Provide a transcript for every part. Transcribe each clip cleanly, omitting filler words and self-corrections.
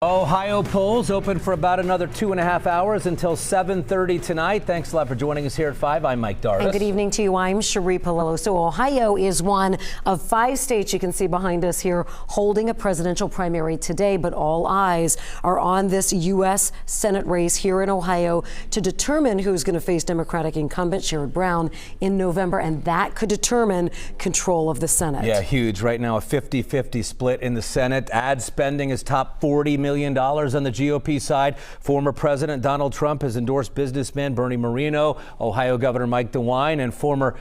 Ohio polls open for about another 2.5 hours until 7:30 tonight. Thanks a lot for joining us here at 5. I'm Mike Darvis. And good evening to you. I'm Cherie Palillo. So Ohio is one of 5 states you can see behind us here holding a presidential primary today, but all eyes are on this U.S. Senate race here in Ohio to determine who's going to face Democratic incumbent Sherrod Brown in November, and that could determine control of the Senate. Yeah, huge. Right now a 50-50 split in the Senate. Ad spending is top $40 million on the GOP side. Former President Donald Trump has endorsed businessman Bernie Moreno, Ohio Governor Mike DeWine, and former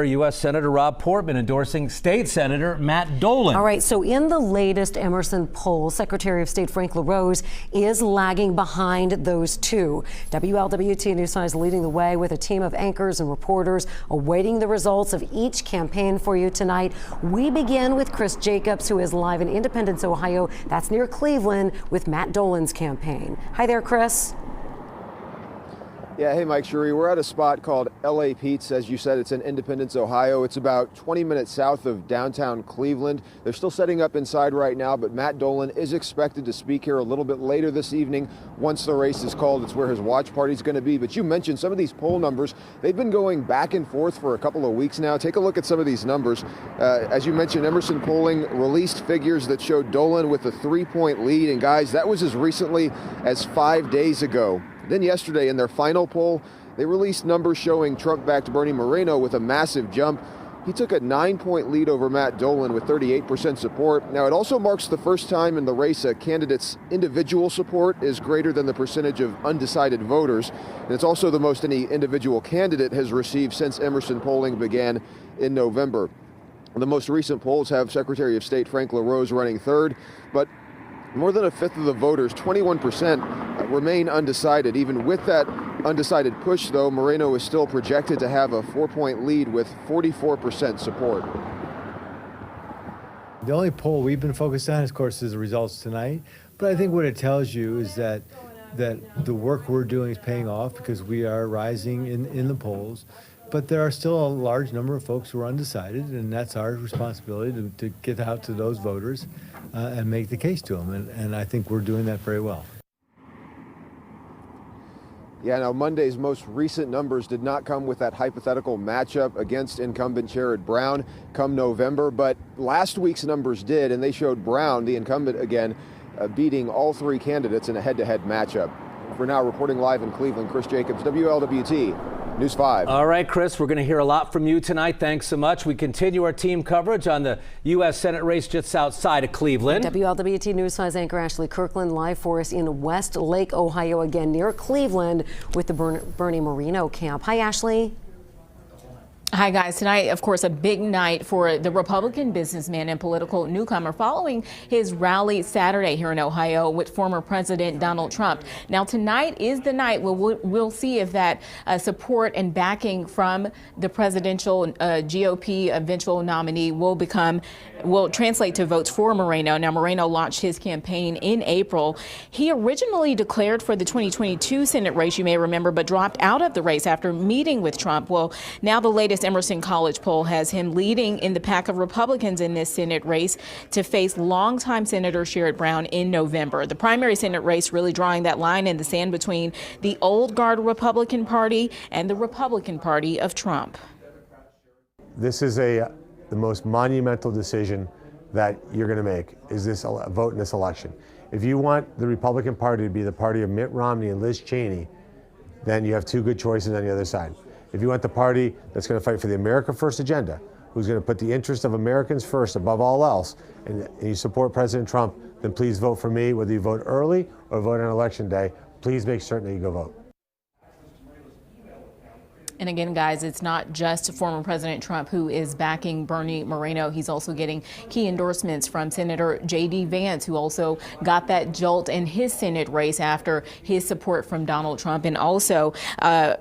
U.S. Senator Rob Portman endorsing State Senator Matt Dolan. All right, so in the latest Emerson poll, Secretary of State Frank LaRose is lagging behind those two. WLWT News is leading the way with a team of anchors and reporters awaiting the results of each campaign for you tonight. We begin with Chris Jacobs, who is live in Independence, Ohio. That's near Cleveland, with Matt Dolan's campaign. Hi there, Chris. Yeah, hey, Mike, Cherie. We're at a spot called LA Pete's. As you said, it's in Independence, Ohio. It's about 20 minutes south of downtown Cleveland. They're still setting up inside right now, but Matt Dolan is expected to speak here a little bit later this evening. Once the race is called, it's where his watch party's going to be. But you mentioned some of these poll numbers. They've been going back and forth for a couple of weeks now. Take a look at some of these numbers. As you mentioned, Emerson Polling released figures that showed Dolan with a 3-point lead. And guys, that was as recently as 5 days ago. Then yesterday, in their final poll, they released numbers showing Trump-backed Bernie Moreno with a massive jump. He took a 9-point lead over Matt Dolan with 38% support. Now, it also marks the first time in the race a candidate's individual support is greater than the percentage of undecided voters. And it's also the most any individual candidate has received since Emerson Polling began in November. The most recent polls have Secretary of State Frank LaRose running third, but more than a fifth of the voters, 21%, remain undecided. Even with that undecided push, though, Moreno is still projected to have a 4-point lead with 44% support. The only poll we've been focused on, of course, is the results tonight. But I think what it tells you is that the work we're doing is paying off because we are rising in the polls. But there are still a large number of folks who are undecided, and that's our responsibility to get out to those voters and make the case to them. And I think we're doing that very well. Yeah, now Monday's most recent numbers did not come with that hypothetical matchup against incumbent Sherrod Brown come November, but last week's numbers did, and they showed Brown, the incumbent again, beating all 3 candidates in a head-to-head matchup. For now, reporting live in Cleveland, Chris Jacobs, WLWT News 5. All right, Chris, we're going to hear a lot from you tonight. Thanks so much. We continue our team coverage on the U.S. Senate race just outside of Cleveland. WLWT News 5's anchor Ashley Kirkland live for us in Westlake, Ohio, again near Cleveland with the Bernie Moreno camp. Hi, Ashley. Hi, guys. Tonight, of course, a big night for the Republican businessman and political newcomer following his rally Saturday here in Ohio with former President Donald Trump. Now, tonight is the night where we'll see if that support and backing from the presidential GOP eventual nominee will translate to votes for Moreno. Now, Moreno launched his campaign in April. He originally declared for the 2022 Senate race, you may remember, but dropped out of the race after meeting with Trump. Well, now the latest Emerson College poll has him leading in the pack of Republicans in this Senate race to face longtime Senator Sherrod Brown in November. The primary Senate race really drawing that line in the sand between the old guard Republican Party and the Republican Party of Trump. This is the most monumental decision that you're going to make, is this vote in this election. If you want the Republican Party to be the party of Mitt Romney and Liz Cheney, then you have 2 good choices on the other side. If you want the party that's going to fight for the America First agenda, who's going to put the interest of Americans first above all else, and you support President Trump, then please vote for me, whether you vote early or vote on election day. Please make certain that you go vote. And again, guys, it's not just former President Trump who is backing Bernie Moreno. He's also getting key endorsements from Senator J.D. Vance, who also got that jolt in his Senate race after his support from Donald Trump. And also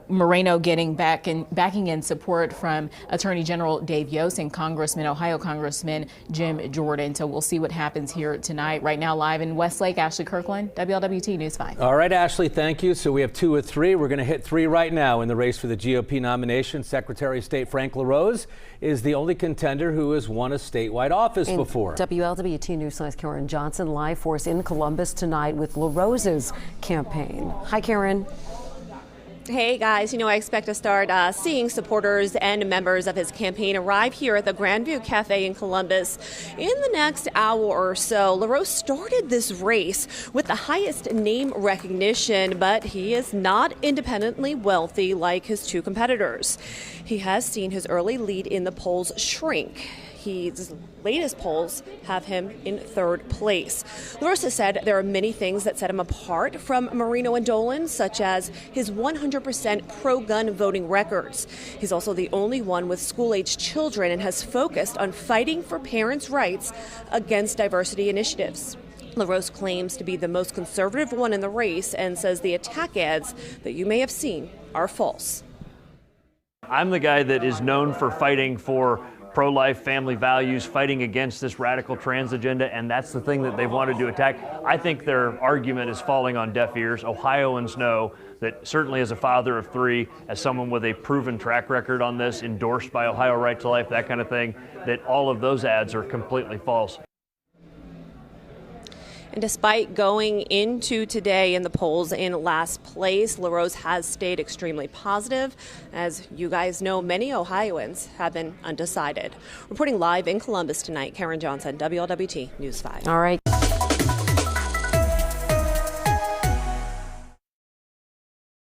Moreno getting backing in support from Attorney General Dave Yost and Ohio Congressman Jim Jordan. So we'll see what happens here tonight. Right now, live in Westlake, Ashley Kirkland, WLWT News 5. All right, Ashley, thank you. So we have 2 or 3. We're going to hit 3 right now in the race for the GOP GOP nomination, Secretary of State Frank LaRose is the only contender who has won a statewide office before. WLWT News 9's Karen Johnson live for us in Columbus tonight with LaRose's campaign. Hi, Karen. Hey guys, I expect to start seeing supporters and members of his campaign arrive here at the Grandview Cafe in Columbus in the next hour or so. LaRose started this race with the highest name recognition, but he is not independently wealthy like his two competitors. He has seen his early lead in the polls shrink. His latest polls have him in third place. LaRose has said there are many things that set him apart from Marino and Dolan, such as his 100% pro-gun voting records. He's also the only one with school-age children and has focused on fighting for parents' rights against diversity initiatives. LaRose claims to be the most conservative one in the race and says the attack ads that you may have seen are false. I'm the guy that is known for fighting for pro-life family values, fighting against this radical trans agenda, and that's the thing that they've wanted to attack. I think their argument is falling on deaf ears. Ohioans know that, certainly as a father of three, as someone with a proven track record on this, endorsed by Ohio Right to Life, that kind of thing, that all of those ads are completely false. And despite going into today in the polls in last place, LaRose has stayed extremely positive. As you guys know, many Ohioans have been undecided. Reporting live in Columbus tonight, Karen Johnson, WLWT News 5. All right.